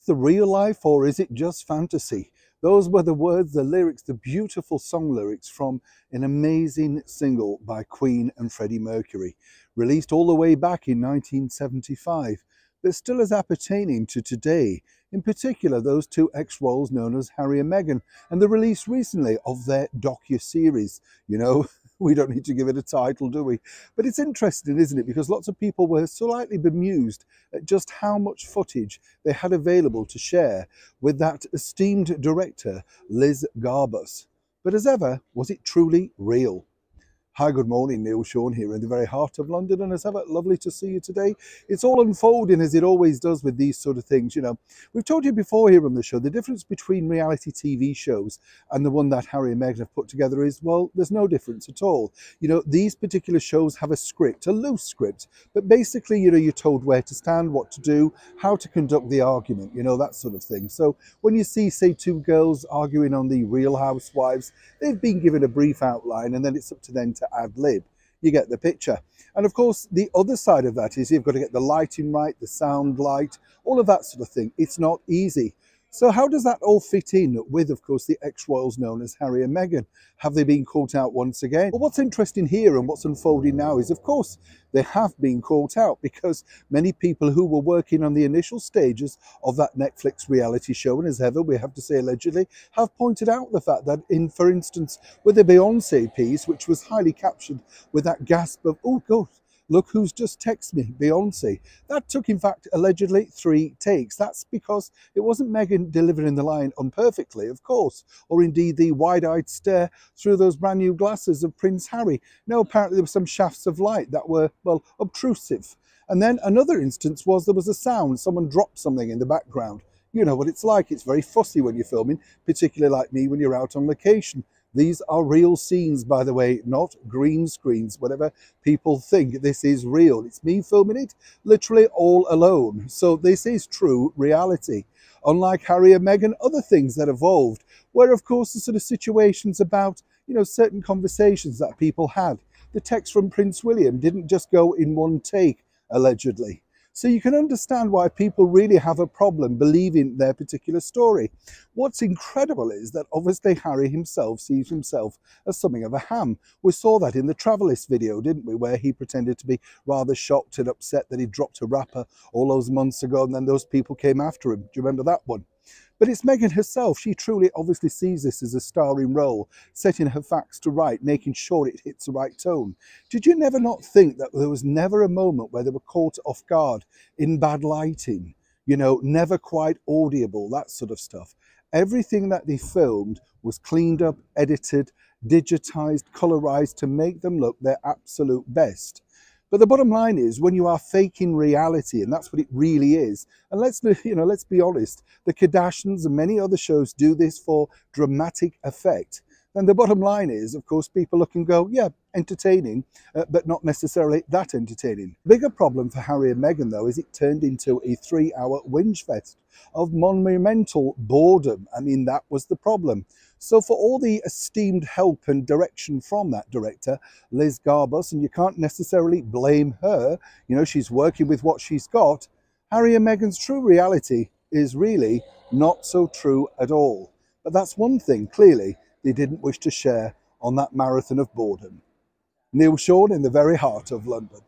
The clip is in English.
the real life or is it just fantasy? Those were the words, the lyrics, the beautiful song lyrics from an amazing single by Queen and Freddie Mercury, released all the way back in 1975, but still as appertaining to today, in particular those two ex-royals known as Harry and Meghan, and the release recently of their docu-series. You know, we don't need to give it a title, do we? But it's interesting, isn't it? Because lots of people were slightly bemused at just how much footage they had available to share with that esteemed director, Liz Garbus. But as ever, was it truly real? Hi, good morning, Neil Sean here in the very heart of London, and as ever, lovely to see you today. It's all unfolding as it always does with these sort of things, you know. We've told you before here on the show, the difference between reality TV shows and the one that Harry and Meghan have put together is, well, there's no difference at all. You know, these particular shows have a script, a loose script, but basically, you know, you're told where to stand, what to do, how to conduct the argument, you know, that sort of thing. So when you see, say, two girls arguing on the Real Housewives, they've been given a brief outline and then it's up to them to ad-lib. You get the picture. And of course, the other side of that is you've got to get the lighting right, the sound light, all of that sort of thing. It's not easy. So how does that all fit in with, of course, the ex-royals known as Harry and Meghan? Have they been caught out once again? Well, what's interesting here and what's unfolding now is, of course, they have been caught out because many people who were working on the initial stages of that Netflix reality show, and as ever, we have to say allegedly, have pointed out the fact that for instance, with the Beyonce piece, which was highly captured with that gasp of, oh, God, look who's just texted me, Beyonce. That took, in fact, allegedly 3 takes. That's because it wasn't Meghan delivering the line unperfectly, of course, or indeed the wide-eyed stare through those brand new glasses of Prince Harry. No, apparently there were some shafts of light that were, well, obtrusive. And then another instance was there was a sound, someone dropped something in the background. You know what it's like, it's very fussy when you're filming, particularly like me when you're out on location. These are real scenes, by the way, not green screens, whatever people think. This is real. It's me filming it literally all alone. So this is true reality. Unlike Harry and Meghan, other things that evolved were, of course, the sort of situations about, you know, certain conversations that people had. The text from Prince William didn't just go in one take, allegedly. So you can understand why people really have a problem believing their particular story. What's incredible is that obviously Harry himself sees himself as something of a ham. We saw that in the Travelist video, didn't we, where he pretended to be rather shocked and upset that he dropped a rapper all those months ago and then those people came after him. Do you remember that one? But it's Meghan herself. She truly obviously sees this as a starring role, setting her facts to right, making sure it hits the right tone. Did you never not think that there was never a moment where they were caught off guard in bad lighting? You know, never quite audible, that sort of stuff. Everything that they filmed was cleaned up, edited, digitized, colorized to make them look their absolute best. But the bottom line is, when you are faking reality, and that's what it really is, and let's be honest, the Kardashians and many other shows do this for dramatic effect, then the bottom line is, of course, people look and go, yeah, entertaining, but not necessarily that entertaining. The bigger problem for Harry and Meghan, though, is it turned into a 3-hour whinge fest of monumental boredom. I mean, that was the problem. So for all the esteemed help and direction from that director, Liz Garbus, and you can't necessarily blame her, you know, she's working with what she's got, Harry and Meghan's true reality is really not so true at all. But that's one thing, clearly, they didn't wish to share on that marathon of boredom. Neil Sean in the very heart of London.